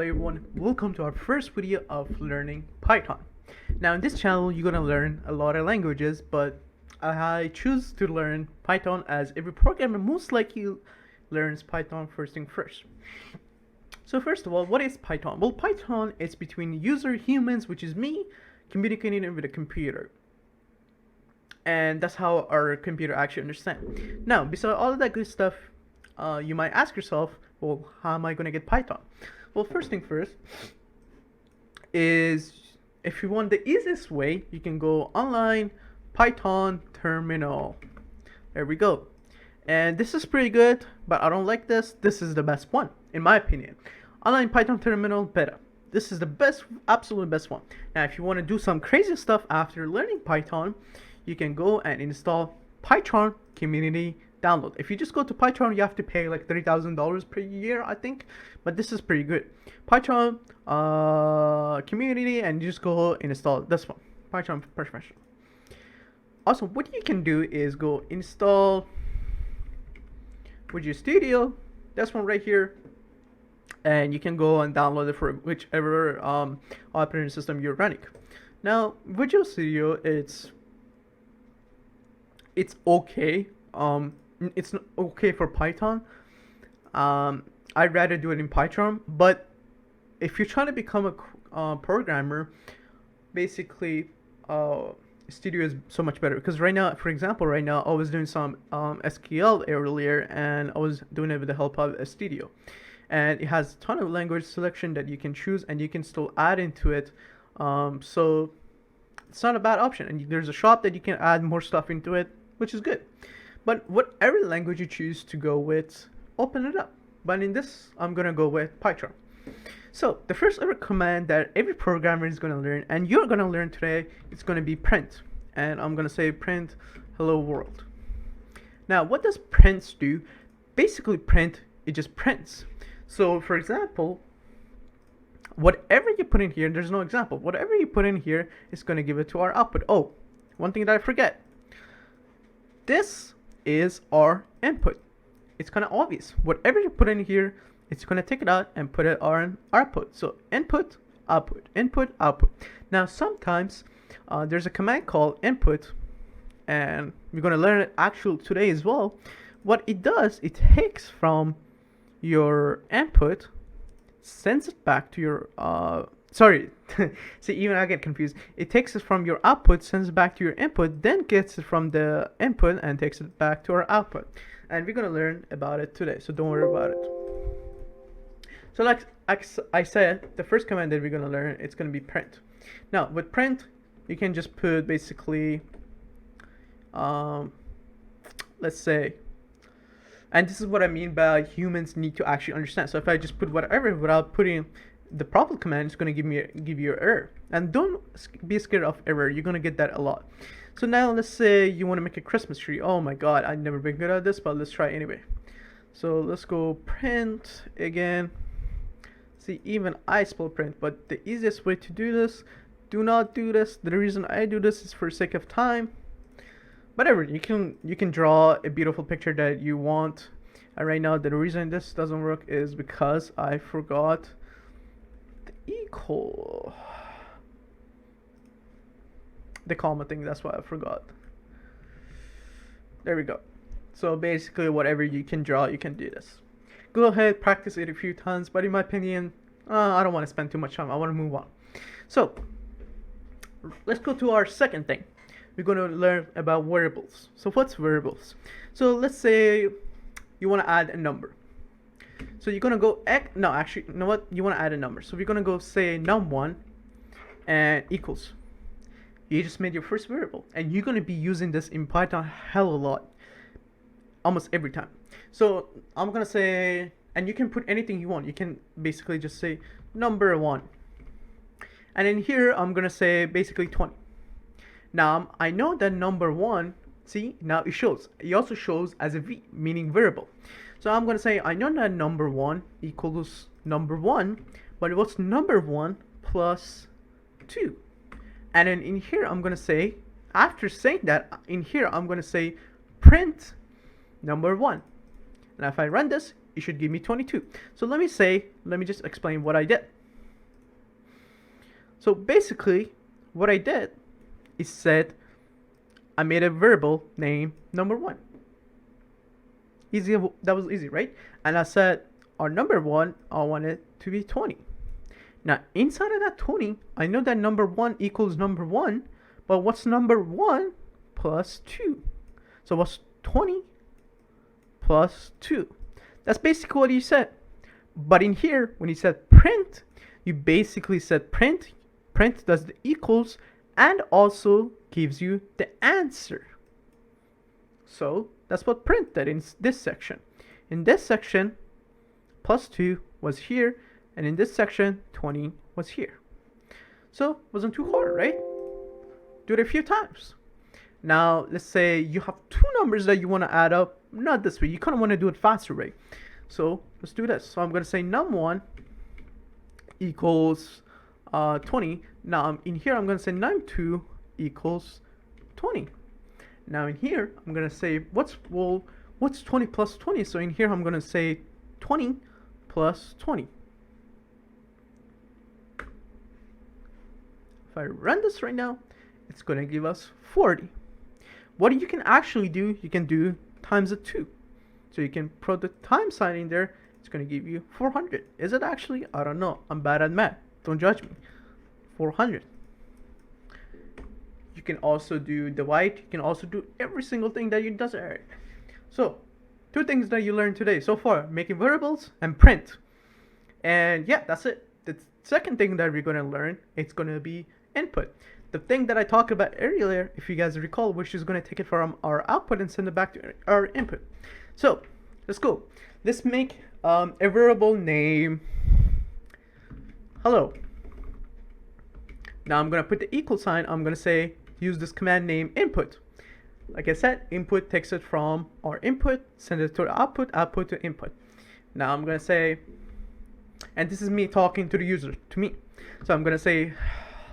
Hello everyone, welcome to our first video of learning Python. Now in this channel you're gonna learn a lot of languages, but I choose to learn Python as every programmer most likely learns Python first thing first. So first of all, what is Python? Well, Python is between humans, which is me, communicating with a computer. And that's how our computer actually understands. Now, besides all of that good stuff, you might ask yourself, well, how am I going to get Python? Well, first thing first is if you want the easiest way, you can go online, Python terminal. There we go. And this is pretty good, but I don't like this. This is the best one, in my opinion. Online Python terminal beta. This is the best, absolute best one. Now, if you want to do some crazy stuff after learning Python, you can go and install Python community download. If you just go to Python, you have to pay like $30,000 per year, I think, but this is pretty good. Python community, and you just go install this one, Python professional. Also, what you can do is go install Visual Studio, this one right here, and you can go and download it for whichever operating system you're running. Now, Visual Studio, it's okay. It's not okay for Python. I'd rather do it in Python, but if you're trying to become a programmer, basically Studio is so much better, because right now, for example, I was doing some SQL earlier, and I was doing it with the help of Studio, and it has a ton of language selection that you can choose, and you can still add into it, so it's not a bad option, and there's a shop that you can add more stuff into it, which is good. But whatever language you choose to go with, open it up. But in this, I'm gonna go with Python. So the first ever command that every programmer is gonna learn, and you're gonna learn today, it's gonna be print. And I'm gonna say print hello world. Now, what does print do? Basically, print, it just prints. So for example, whatever you put in here, there's no example. Whatever you put in here is gonna give it to our output. Oh, one thing that I forget. This is our input. It's kind of obvious. Whatever you put in here, it's going to take it out and put it on output. So input, output, input, output. Now sometimes there's a command called input, and we're going to learn it actually today as well. What it does, it takes from your input, sends it back to your see, even I get confused. It takes it from your output, sends it back to your input, then gets it from the input and takes it back to our output. And we're gonna learn about it today, so don't worry about it. So like I said, the first command that we're gonna learn, it's gonna be print. Now with print, you can just put basically let's say, and this is what I mean by humans need to actually understand. So if I just put whatever without putting the proper command, is going to give you an error. And don't be scared of error. You're going to get that a lot. So now let's say you want to make a Christmas tree. Oh my god, I've never been good at this, but let's try anyway. So let's go print again. See, even I spell print, but the easiest way to do this, do not do this. The reason I do this is for sake of time. Whatever, you can draw a beautiful picture that you want. And right now, the reason this doesn't work is because I forgot equal the comma thing. That's why I forgot. There we go. So basically, whatever you can draw, you can do this. Go ahead, practice it a few times, but in my opinion, I don't want to spend too much time. I want to move on. So let's go to our second thing. We're going to learn about variables. So what's variables? So let's say you want to add a number. So you're gonna go no, actually, you know what? You want to add a number. So we're gonna go say num1 and equals. You just made your first variable, and you're gonna be using this in Python hell a lot, almost every time. So I'm gonna say, and you can put anything you want. You can basically just say number1, and in here I'm gonna say basically 20. Now I know that number1. See, now it shows. It also shows as a v, meaning variable. So I'm going to say, I know that number1 equals number1, but what's number1 plus 2? And then in here, I'm going to say, after saying that, in here, I'm going to say print number1. And if I run this, it should give me 22. So let me just explain what I did. So basically, what I did is said I made a variable named number 1. Easy, that was easy, right? And I said our number 1, I want it to be 20. Now inside of that 20, I know that number 1 equals number 1, but what's number 1 plus 2? So what's 20 plus 2? That's basically what you said. But in here, when you said print, you basically said print does the equals and also gives you the answer. So that's what print did in this section. In this section, plus 2 was here, and in this section, 20 was here. So it wasn't too hard, right? Do it a few times. Now, let's say you have two numbers that you want to add up. Not this way. You kind of want to do it faster, right? So let's do this. So I'm going to say num1 equals 20. Now in here, I'm going to say num2 equals 20. Now in here, I'm going to say what's 20 plus 20? So in here, I'm going to say 20 plus 20. If I run this right now, it's going to give us 40. What you can actually do, you can do times it 2. So you can put the time sign in there. It's going to give you 400. Is it actually? I don't know. I'm bad at math. Don't judge me. 400. You can also do divide. You can also do every single thing that you does. So, two things that you learned today so far: making variables and print. And yeah, that's it. The second thing that we're going to learn, it's going to be input. The thing that I talked about earlier, if you guys recall, which is going to take it from our output and send it back to our input. So let's go. Let's make a variable name hello. Now I'm going to put the equal sign. I'm going to say use this command name input. Like I said, input takes it from our input, send it to the output, output to input. Now I'm going to say, and this is me talking to the user, to me. So I'm going to say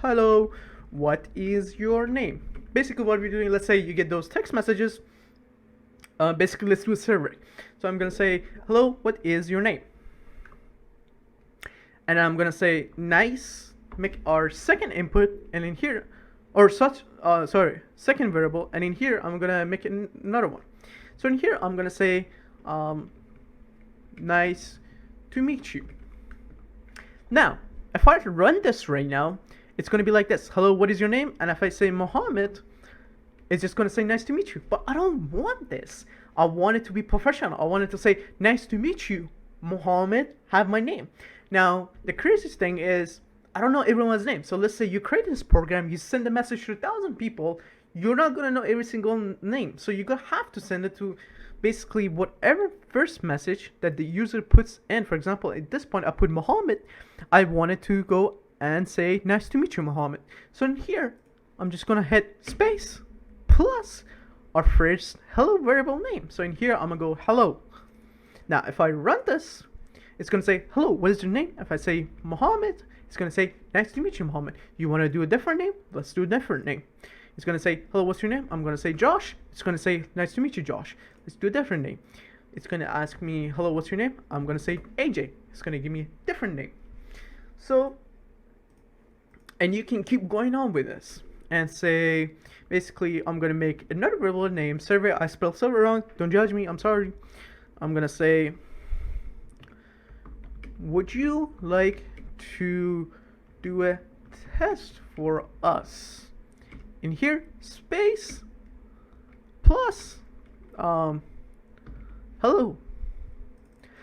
hello, what is your name? Basically what we're doing, let's say you get those text messages. Basically let's do a survey. So I'm going to say hello, what is your name? And I'm going to say nice, make our second input, and in here, or second variable, and in here I'm going to make another one. So in here I'm going to say nice to meet you. Now if I run this right now, it's going to be like this. Hello, what is your name? And if I say Mohammed, it's just going to say nice to meet you. But I don't want this. I want it to be professional. I want it to say nice to meet you, Mohammed, have my name. Now, the craziest thing is I don't know everyone's name. So let's say you create this program, you send a message to 1,000 people, you're not going to know every single name. So you're going to have to send it to basically whatever first message that the user puts in. For example, at this point, I put Mohammed. I wanted to go and say nice to meet you, Mohammed. So in here, I'm just going to hit space plus our first hello variable name. So in here, I'm going to go hello. Now, if I run this, it's going to say, hello, what is your name? If I say Mohammed, it's going to say, nice to meet you, Mohammed. You want to do a different name? Let's do a different name. It's going to say, hello, what's your name? I'm going to say Josh. It's going to say, nice to meet you, Josh. Let's do a different name. It's going to ask me, hello, what's your name? I'm going to say AJ. It's going to give me a different name. So, and you can keep going on with this and say, basically, I'm going to make another variable name, survey. I spelled survey wrong. Don't judge me. I'm sorry. I'm going to say, would you like to do a test for us? In here, space plus hello.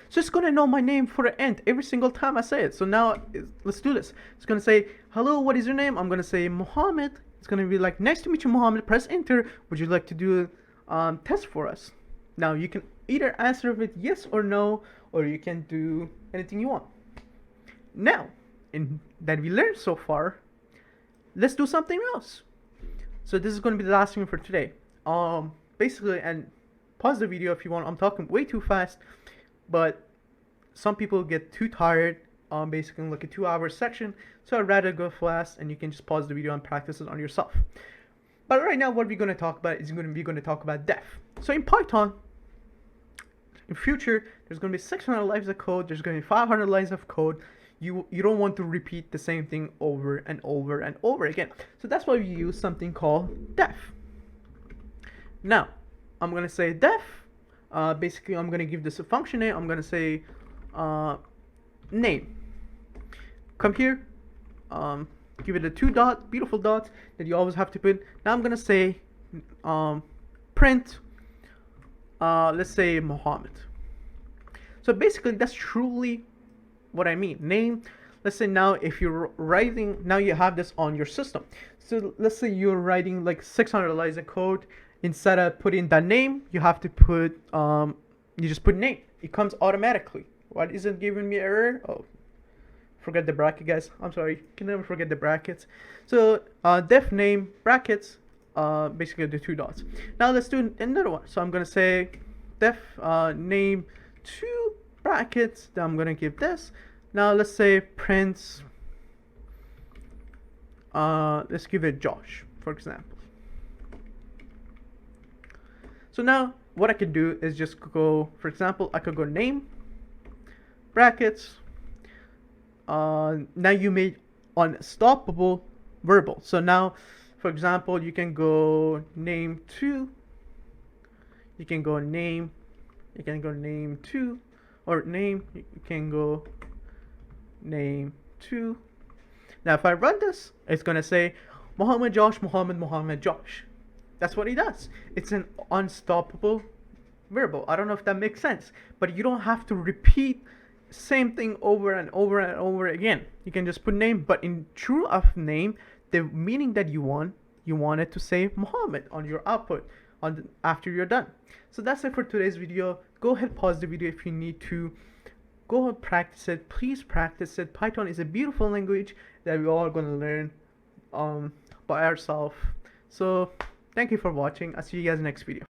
So it's going to know my name for the end every single time I say it. So now let's do this. It's going to say, hello, what is your name? I'm going to say Mohammed. It's going to be like, nice to meet you, Mohammed. Press enter. Would you like to do a test for us? Now you can either answer with yes or no, or you can do anything you want. Now, in that we learned so far, let's do something else. So this is going to be the last thing for today. Basically, and pause the video if you want. I'm talking way too fast, but some people get too tired basically like a 2-hour section, so I'd rather go fast and you can just pause the video and practice it on yourself. But right now what we're going to talk about is we're going to talk about def. So in Python, In future, there's going to be 600 lines of code. There's going to be 500 lines of code. You don't want to repeat the same thing over and over and over again. So that's why we use something called def. Now, I'm going to say def. Basically, I'm going to give this a function name. I'm going to say name. Come here. Give it a 2 dot, beautiful dots that you always have to put. Now I'm going to say print, let's say Muhammad. So basically, that's truly what I mean. Name. Let's say now if you're writing, now you have this on your system. So let's say you're writing like 600 lines of code. Instead of putting the name, you have to put, you just put name. It comes automatically. What is it giving me error? Oh, forget the bracket, guys. I'm sorry. You can never forget the brackets. So def name brackets, basically the 2 dots. Now let's do another one. So I'm going to say def name 2 brackets. Then I'm going to give this. Now let's say print, let's give it Josh, for example. So now what I could do is just go, for example, I could go name, brackets. Now you made unstoppable verbal. So now, for example, you can go name 2. You can go name. You can go name 2. Or name. You can go name 2. Now if I run this, it's going to say Muhammad Josh, Muhammad, Muhammad Josh. That's what it does. It's an unstoppable variable. I don't know if that makes sense, but you don't have to repeat same thing over and over and over again. You can just put name, but in true of name, the meaning that you want it to say Muhammad on your output after you're done. So that's it for today's video. Go ahead, pause the video if you need to. Go and practice it. Please practice it. Python is a beautiful language that we all are going to learn by ourselves. So thank you for watching. I'll see you guys next video.